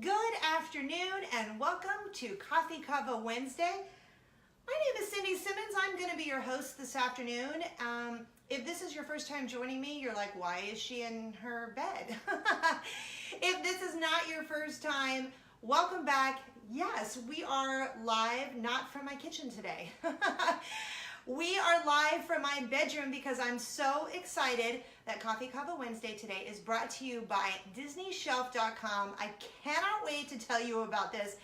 Good afternoon and welcome to Convo Wednesday. My name is Cindy Simmons. I'm going to be your host this afternoon. If this is your first time joining me, you're like, why is she in her bed? If this is not your first time, welcome back. Yes, we are live, not from my kitchen today. We are live from my bedroom because I'm so excited that Convo Wednesday today is brought to you by DisneyShelf.com. I cannot wait to tell you about this.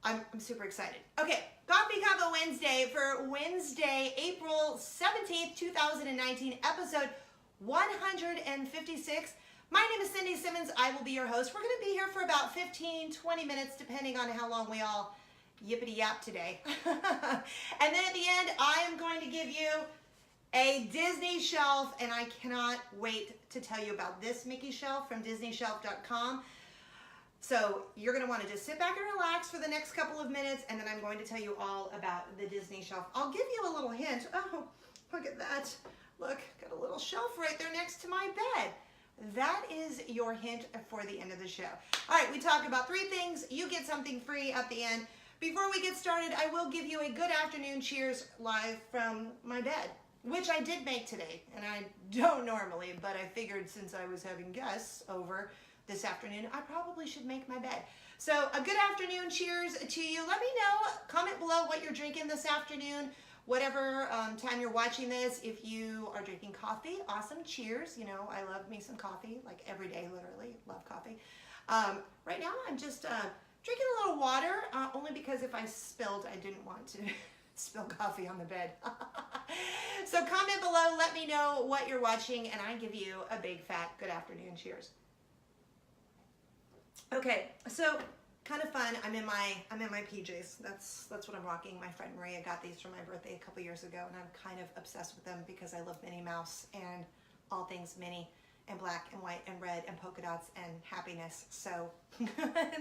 I'm super excited. Okay, Convo Wednesday for Wednesday, April 17th, 2019, episode 156. My name is Cindy Simmons. I will be your host. We're going to be here for about 15-20 minutes, depending on how long we all yippity yap today. And then at the end, I am going to give you a Disney shelf, and I cannot wait to tell you about this Mickey shelf from DisneyShelf.com. So you're going to want to just sit back and relax for the next couple of minutes, and then I'm going to tell you all about the Disney shelf. I'll give you a little hint. Oh, look at that. Look, got a little shelf right there next to my bed. That is your hint for the end of the show. All right, we talk about three things. You get something free at the end. Before we get started, I will give you a good afternoon cheers live from my bed, which I did make today, and I don't normally, but I figured since I was having guests over this afternoon, I probably should make my bed. So a good afternoon cheers to you. Let me know, comment below what you're drinking this afternoon, whatever time you're watching this. If you are drinking coffee, awesome, cheers. You know, I love me some coffee, like every day, literally, love coffee. Right now, I'm just drinking a little water, only because if I spilled, I didn't want to spill coffee on the bed. So comment below, let me know what you're watching, and I give you a big fat good afternoon cheers. Okay, so kind of fun. I'm in my PJs. That's what I'm rocking. My friend Maria got these for my birthday a couple years ago, and I'm kind of obsessed with them because I love Minnie Mouse and all things Minnie, and black and white and red and polka dots and happiness. So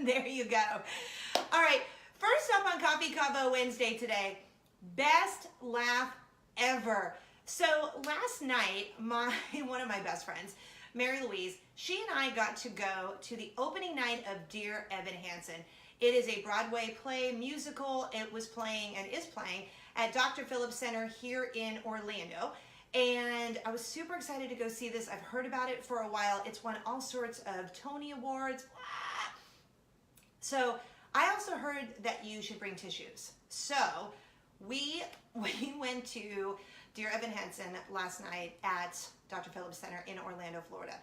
there you go. All right, first up on Convo Wednesday today, best laugh ever. So last night, one of my best friends, Mary Louise, she and I got to go to the opening night of Dear Evan Hansen. It is a Broadway play musical. It was playing and is playing at Dr. Phillips Center here in Orlando. And I was super excited to go see this. I've heard about it for a while. It's won all sorts of Tony Awards. So I also heard that you should bring tissues. So we went to Dear Evan Hansen last night at Dr. Phillips Center in Orlando, Florida,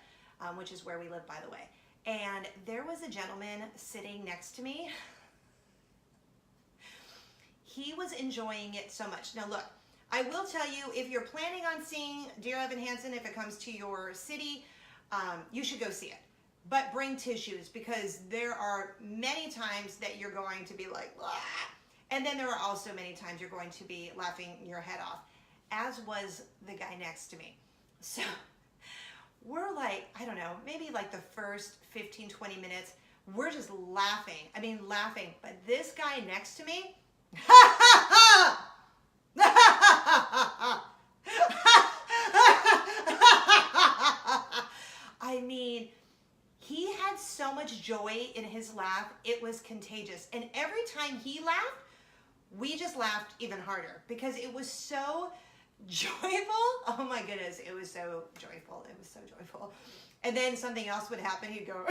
which is where we live, by the way. And there was a gentleman sitting next to me. He was enjoying it so much. Now look, I will tell you, if you're planning on seeing Dear Evan Hansen, if it comes to your city, you should go see it. But bring tissues, because there are many times that you're going to be like, "Blah." And then there are also many times you're going to be laughing your head off, as was the guy next to me. So we're like, I don't know, maybe like the first 15-20 minutes, we're just laughing. I mean, laughing. But this guy next to me, I mean, he had so much joy in his laugh, it was contagious. And every time he laughed, we just laughed even harder because it was so joyful. Oh my goodness, it was so joyful. It was so joyful. And then something else would happen. He'd go,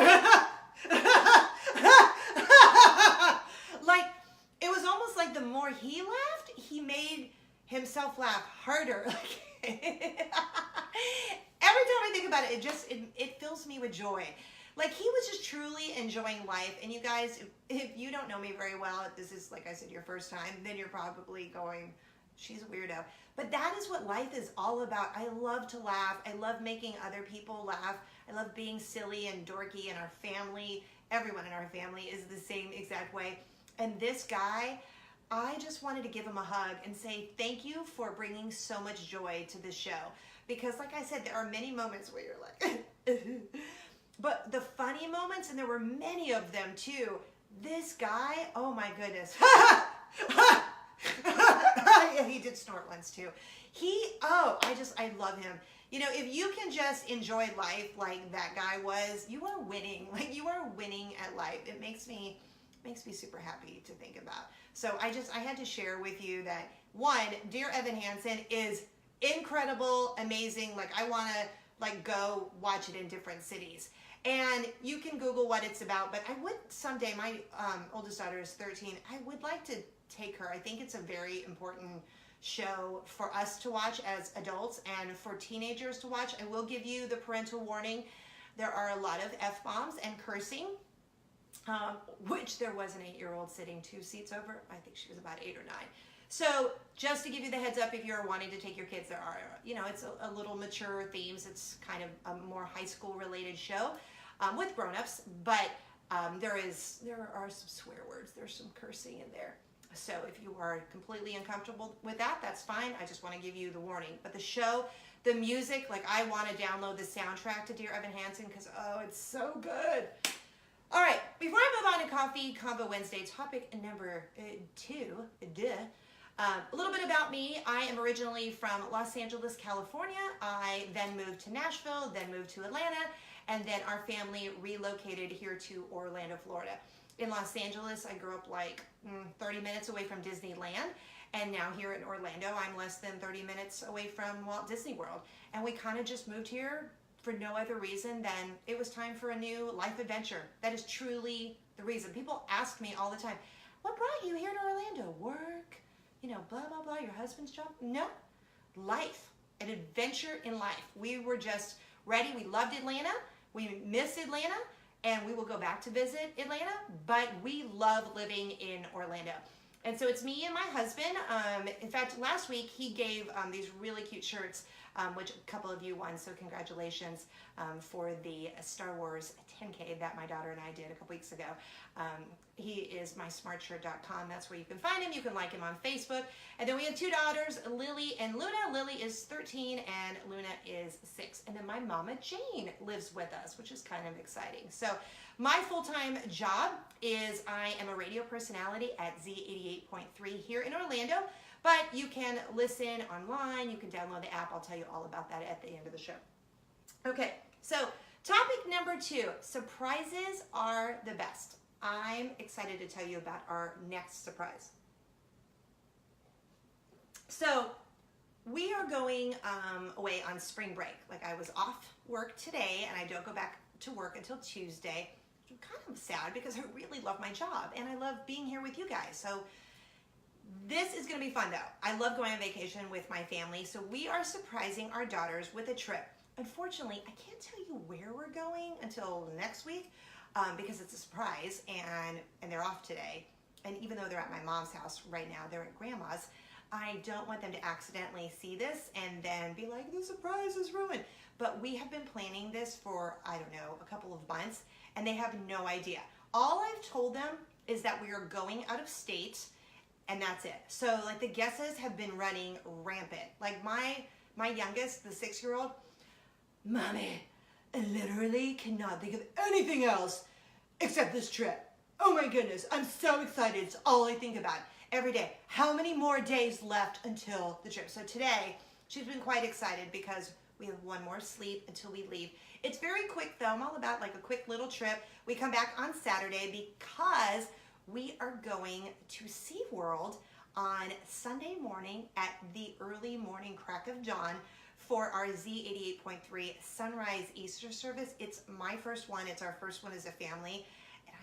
like, it was almost like the more he laughed, he made himself laugh harder. Every time I think about it, it fills me with joy. Like, he was just truly enjoying life. And you guys, if you don't know me very well, if this is, like I said, your first time, then you're probably going, she's a weirdo. But that is what life is all about. I love to laugh. I love making other people laugh. I love being silly and dorky, and our family, everyone in our family is the same exact way. And this guy, I just wanted to give him a hug and say thank you for bringing so much joy to this show. Because like I said, there are many moments where you're like, but the funny moments, and there were many of them too. This guy, oh my goodness. Yeah, he did snort once too. I love him. You know, if you can just enjoy life like that guy was, you are winning. Like, you are winning at life. It makes me super happy to think about. So I had to share with you that, one, Dear Evan Hansen is incredible, amazing. Like, I want to like go watch it in different cities. And you can Google what it's about, but I would someday, my oldest daughter is 13, I would like to take her. I think it's a very important show for us to watch as adults and for teenagers to watch. I will give you the parental warning. There are a lot of F-bombs and cursing, which there was an 8-year-old sitting 2 seats over. I think she was about 8 or 9. So just to give you the heads up, if you're wanting to take your kids, there are, you know, it's a little mature themes. It's kind of a more high school related show with grown-ups, but there are some swear words. There's some cursing in there. So if you are completely uncomfortable with that, that's fine. I just want to give you the warning. But the show, the music, like I want to download the soundtrack to Dear Evan Hansen because, oh, it's so good. All right, before I move on to Coffee Convo Wednesday, topic number 2, a little bit about me. I am originally from Los Angeles, California. I then moved to Nashville, then moved to Atlanta, and then our family relocated here to Orlando, Florida. In Los Angeles, I grew up like 30 minutes away from Disneyland, and now here in Orlando, I'm less than 30 minutes away from Walt Disney World. And we kind of just moved here for no other reason than it was time for a new life adventure. That is truly the reason. People ask me all the time, what brought you here to Orlando? Work? You know, blah, blah, blah, your husband's job? No, life, an adventure in life. We were just ready. We loved Atlanta. We missed Atlanta, and we will go back to visit Atlanta, but we love living in Orlando. And so it's me and my husband. In fact, last week he gave these really cute shirts, which a couple of you won, so congratulations for the Star Wars 10K that my daughter and I did a couple weeks ago. He is mysmartshirt.com. That's where you can find him. You can like him on Facebook. And then we have 2 daughters, Lily and Luna. Lily is 13 and Luna is 6. And then my mama Jane lives with us, which is kind of exciting. So my full-time job is I am a radio personality at Z88.3 here in Orlando, but you can listen online. You can download the app. I'll tell you all about that at the end of the show. Okay, so topic number 2, surprises are the best. I'm excited to tell you about our next surprise. So we are going away on spring break. Like, I was off work today and I don't go back to work until Tuesday. I'm kind of sad because I really love my job and I love being here with you guys. So this is going to be fun though. I love going on vacation with my family. So we are surprising our daughters with a trip. Unfortunately, I can't tell you where we're going until next week because it's a surprise and they're off today. And even though they're at my mom's house right now, they're at grandma's. I don't want them to accidentally see this and then be like, the surprise is ruined. But we have been planning this for, I don't know, a couple of months, and they have no idea. All I've told them is that we are going out of state, and that's it. So like the guesses have been running rampant. Like my youngest, the 6-year-old, Mommy, I literally cannot think of anything else except this trip. Oh my goodness, I'm so excited. It's all I think about every day. How many more days left until the trip? So today, she's been quite excited because we have one more sleep until we leave. It's very quick though. I'm all about like a quick little trip. We come back on Saturday because we are going to SeaWorld on Sunday morning at the early morning crack of dawn for our Z88.3 Sunrise Easter service. It's my first one. It's our first one as a family.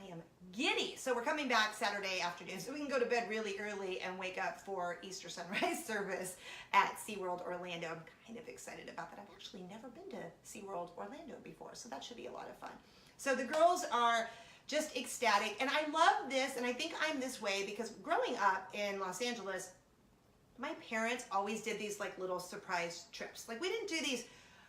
I am giddy. So we're coming back Saturday afternoon so we can go to bed really early and wake up for Easter sunrise service at SeaWorld Orlando. I'm kind of excited about that. I've actually never been to SeaWorld Orlando before, so that should be a lot of fun. So the girls are just ecstatic, and I love this, and I think I'm this way because growing up in Los Angeles, my parents always did these like little surprise trips. Like, we didn't do these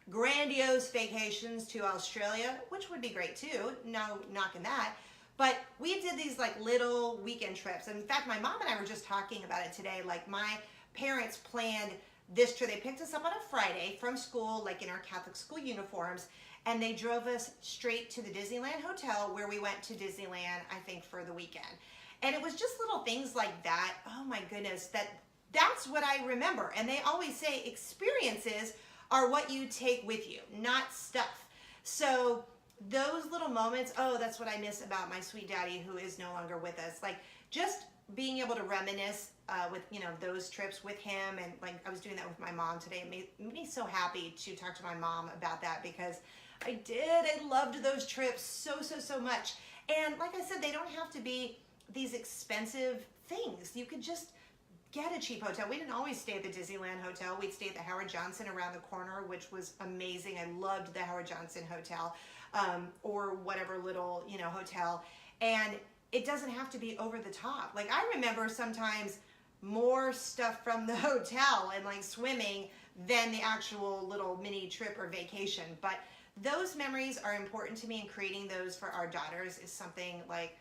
grandiose vacations to Australia, which would be great too, no knocking that. But we did these like little weekend trips. And in fact, my mom and I were just talking about it today. Like, my parents planned this trip. They picked us up on a Friday from school, like in our Catholic school uniforms, and they drove us straight to the Disneyland Hotel where we went to Disneyland, I think, for the weekend. And it was just little things like that. Oh my goodness, that's what I remember. And they always say experiences are what you take with you, not stuff. So those little moments, oh, that's what I miss about my sweet daddy who is no longer with us. Like just being able to reminisce with, you know, those trips with him. And like I was doing that with my mom today. It made me so happy to talk to my mom about that because I loved those trips so much. And like I said, they don't have to be these expensive things. You could just get a cheap hotel. We didn't always stay at the Disneyland Hotel. We'd stay at the Howard Johnson around the corner, which was amazing. I loved the Howard Johnson Hotel, or whatever little, you know, hotel. And it doesn't have to be over the top. Like I remember sometimes more stuff from the hotel and like swimming than the actual little mini trip or vacation. But those memories are important to me, and creating those for our daughters is something like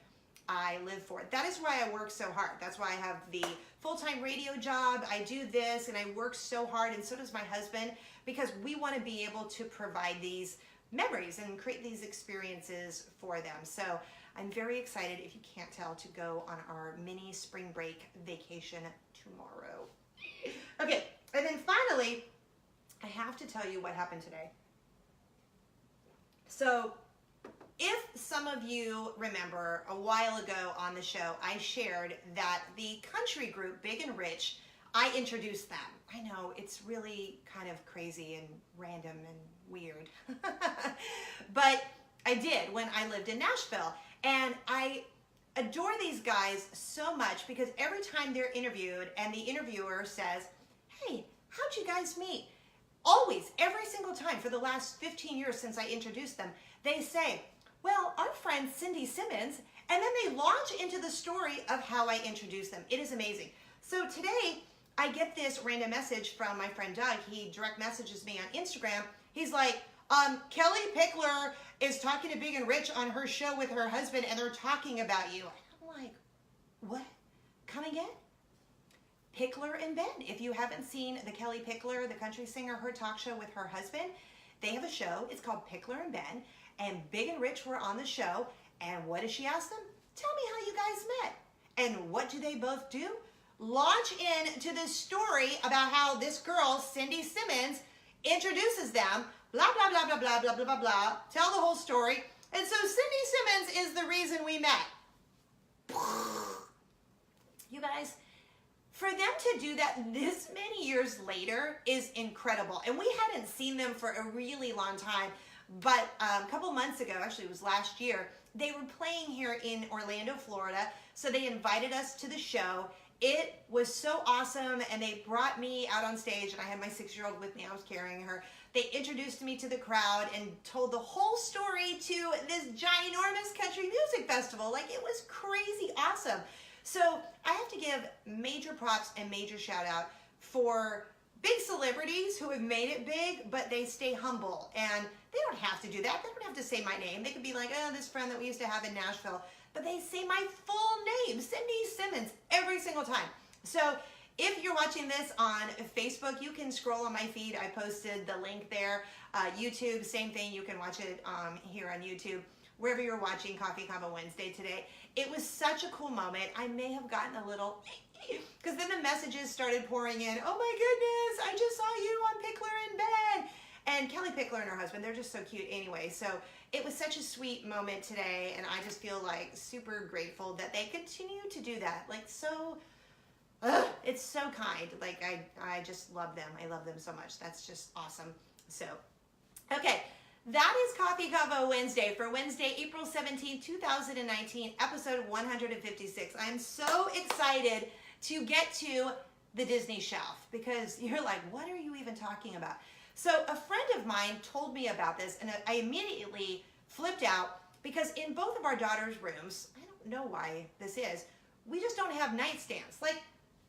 I live for. That is why I work so hard. That's why I have the full-time radio job. I do this and I work so hard, and so does my husband, because we want to be able to provide these memories and create these experiences for them. So I'm very excited, if you can't tell, to go on our mini spring break vacation tomorrow. Okay, and then finally, I have to tell you what happened today. So if some of you remember, a while ago on the show, I shared that the country group Big and Rich, I introduced them. I know, it's really kind of crazy and random and weird. But I did when I lived in Nashville. And I adore these guys so much because every time they're interviewed and the interviewer says, hey, how'd you guys meet? Always, every single time for the last 15 years since I introduced them, they say, well, our friend Cindy Simmons, and then they launch into the story of how I introduced them. It is amazing. So today, I get this random message from my friend Doug. He direct messages me on Instagram. He's like, Kelly Pickler is talking to Big and Rich on her show with her husband, and they're talking about you. I'm like, what? Come again? Pickler and Ben. If you haven't seen the Kelly Pickler, the country singer, her talk show with her husband, they have a show. It's called Pickler and Ben. And Big and Rich were on the show. And what does she ask them? Tell me how you guys met. And what do they both do? Launch into this story about how this girl, Cindy Simmons, introduces them. Blah, blah, blah, blah, blah, blah, blah, blah, blah. Tell the whole story. And so Cindy Simmons is the reason we met. You guys, for them to do that this many years later is incredible. And we hadn't seen them for a really long time. But a couple months ago, actually it was last year, they were playing here in Orlando, Florida. So they invited us to the show. It was so awesome, and they brought me out on stage, and I had my 6-year-old with me. I was carrying her. They introduced me to the crowd and told the whole story to this ginormous country music festival. Like, it was crazy awesome. So I have to give major props and major shout out for big celebrities who have made it big, but they stay humble. And they don't have to do that. They don't have to say my name. They could be like, oh, this friend that we used to have in Nashville. But they say my full name, Cindy Simmons, every single time. So if you're watching this on Facebook, you can scroll on my feed. I posted the link there. YouTube, same thing. You can watch it here on YouTube. Wherever you're watching Coffee Convo Wednesday today. It was such a cool moment. I may have gotten a little, because then the messages started pouring in. Oh my goodness, I just saw you on Pickler and Ben. And Kelly Pickler and her husband, they're just so cute anyway. So it was such a sweet moment today, and I just feel like super grateful that they continue to do that. Like, so, it's so kind. Like, I just love them. I love them so much. That's just awesome. So, okay. That is Coffee Convo Wednesday for Wednesday, April 17, 2019, episode 156. I'm so excited to get to the Disney shelf because you're like, what are you even talking about? So a friend of mine told me about this, and I immediately flipped out because in both of our daughter's rooms, I don't know why this is, we just don't have nightstands. Like,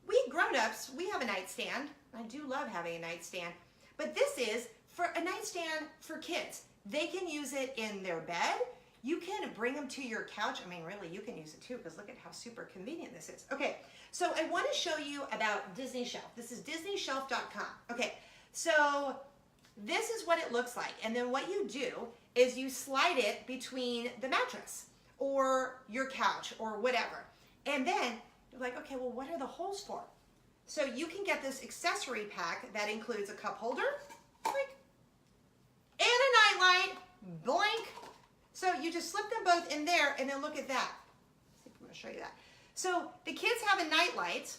we grown-ups, we have a nightstand. I do love having a nightstand. But this is for a nightstand for kids. They can use it in their bed. You can bring them to your couch. I mean, really, you can use it too, because look at how super convenient this is. Okay, so I want to show you about Disney Shelf. This is DisneyShelf.com. Okay, so this is what it looks like. And then what you do is you slide it between the mattress or your couch or whatever. And then you're like, okay, well, what are the holes for? So you can get this accessory pack that includes a cup holder, like So you just slip them both in there, and then look at that. Let's see if I'm going to show you that. So the kids have a nightlight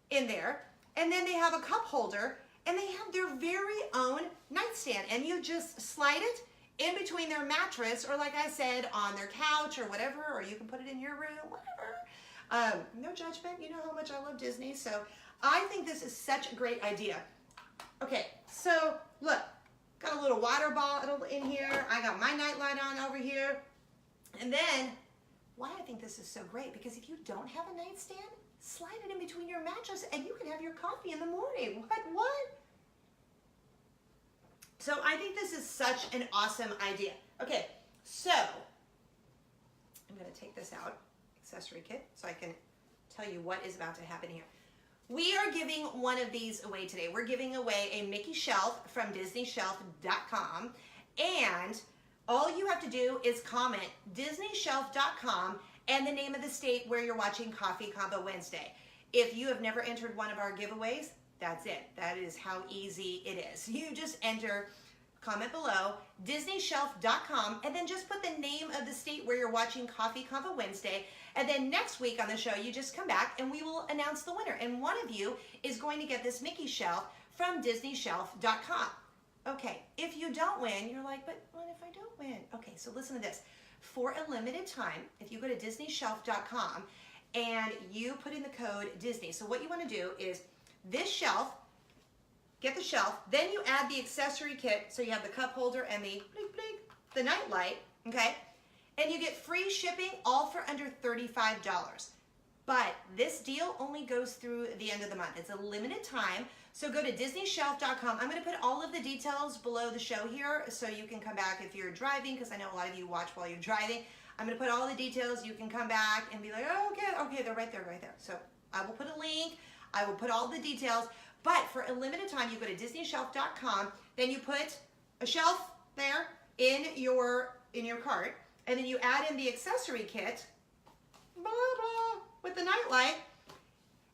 in there, and then they have a cup holder, and they have their very own nightstand, and you just slide it in between their mattress, or like I said, on their couch or whatever, or you can put it in your room, whatever. No judgment. You know how much I love Disney, so I think this is such a great idea. Okay, so look, got a little water bottle in here. I got my nightlight on over here. And then, why I think this is so great, because if you don't have a nightstand, slide it in between your mattress and you can have your coffee in the morning. What? So I think this is such an awesome idea. Okay, so I'm going to take this out, accessory kit, so I can tell you what is about to happen here. We are giving one of these away today. We're giving away a Mickey shelf from DisneyShelf.com, and all you have to do is comment DisneyShelf.com and the name of the state where you're watching Coffee Convo Wednesday. If you have never entered one of our giveaways, that's it. That is how easy it is. You just enter, comment below, DisneyShelf.com, and then just put the name of the state where you're watching Coffee Convo Wednesday. And then next week on the show, you just come back and we will announce the winner. And one of you is going to get this Mickey shelf from DisneyShelf.com. Okay, if you don't win, you're like, but what if I don't win? Okay, so listen to this. For a limited time, if you go to DisneyShelf.com and you put in the code Disney, so what you want to do is this shelf, get the shelf, then you add the accessory kit, so you have the cup holder and the night light, okay? And you get free shipping, all for under $35. But this deal only goes through the end of the month. It's a limited time, so go to DisneyShelf.com. I'm going to put all of the details below the show here, so you can come back if you're driving, because I know a lot of you watch while you're driving. I'm going to put all the details. You can come back and be like, oh, okay, they're right there. So I will put a link. I will put all the details. But for a limited time, you go to DisneyShelf.com, then you put a shelf there in your cart, and then you add in the accessory kit, blah, blah, with the nightlight,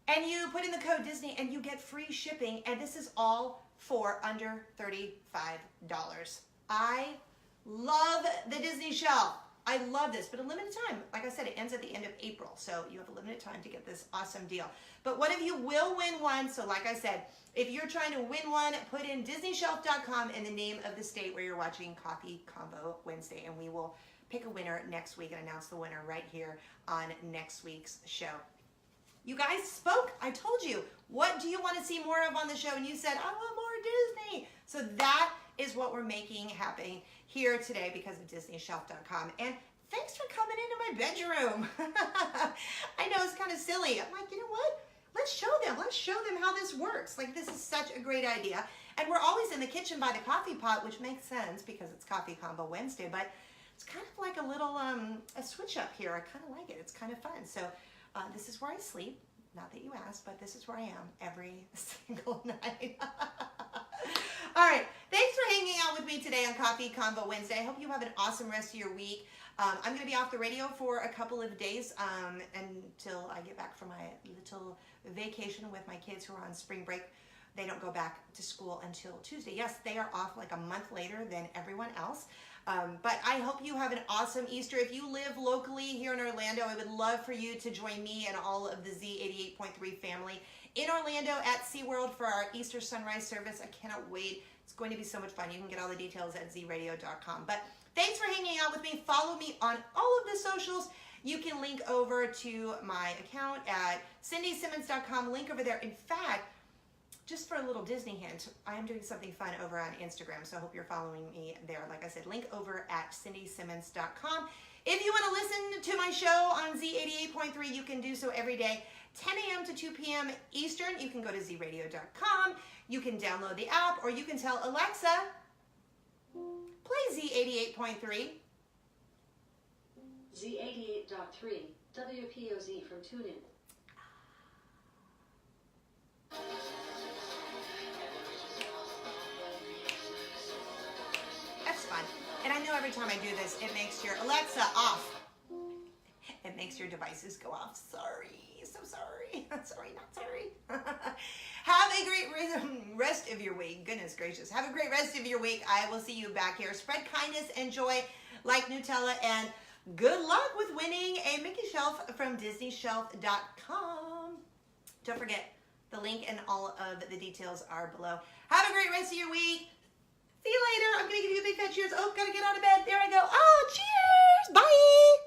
and you put in the code Disney, and you get free shipping, and this is all for under $35. I love the Disney shelf. I love this, but a limited time. Like I said, it ends at the end of April, so you have a limited time to get this awesome deal. But one of you will win one, so like I said, if you're trying to win one, put in DisneyShelf.com and the name of the state where you're watching Coffee Convo Wednesday, and we will pick a winner next week and announce the winner right here on next week's show. You guys spoke. I told you, what do you want to see more of on the show? And you said, I want more Disney. So that is what we're making happen here today because of DisneyShelf.com. And thanks for coming into my bedroom. I know it's kind of silly. I'm like, you know what? Let's show them how this works. Like, this is such a great idea. And we're always in the kitchen by the coffee pot, which makes sense because it's Coffee Convo Wednesday, but it's kind of like a little a switch up here. I kind of like it. It's kind of fun. So this is where I sleep. Not that you asked, but this is where I am every single night. All right. Thanks for hanging out with me today on Coffee Convo Wednesday. I hope you have an awesome rest of your week. I'm going to be off the radio for a couple of days until I get back from my little vacation with my kids who are on spring break. They don't go back to school until Tuesday. Yes, they are off like a month later than everyone else. But I hope you have an awesome Easter. If you live locally here in Orlando, I would love for you to join me and all of the Z88.3 family in Orlando at SeaWorld for our Easter sunrise service. I cannot wait. It's going to be so much fun. You can get all the details at zradio.com. But thanks for hanging out with me. Follow me on all of the socials. You can link over to my account at cindysimmons.com. Link over there. In fact, just for a little Disney hint, I am doing something fun over on Instagram, so I hope you're following me there. Like I said, link over at cindysimmons.com. If you want to listen to my show on Z88.3, you can do so every day, 10 a.m. to 2 p.m. Eastern. You can go to zradio.com. You can download the app, or you can tell Alexa, play Z88.3. Z88.3, WPOZ from TuneIn. That's fun. And I know every time I do this, it makes your Alexa off. It makes your devices go off. Sorry. So sorry. Sorry, not sorry. Have a great rest of your week. Goodness gracious. Have a great rest of your week. I will see you back here. Spread kindness and joy like Nutella, and good luck with winning a Mickey shelf from DisneyShelf.com. Don't forget, the link and all of the details are below. Have a great rest of your week. See you later. I'm going to give you a big fat cheers. Oh, got to get out of bed. There I go. Oh, cheers. Bye.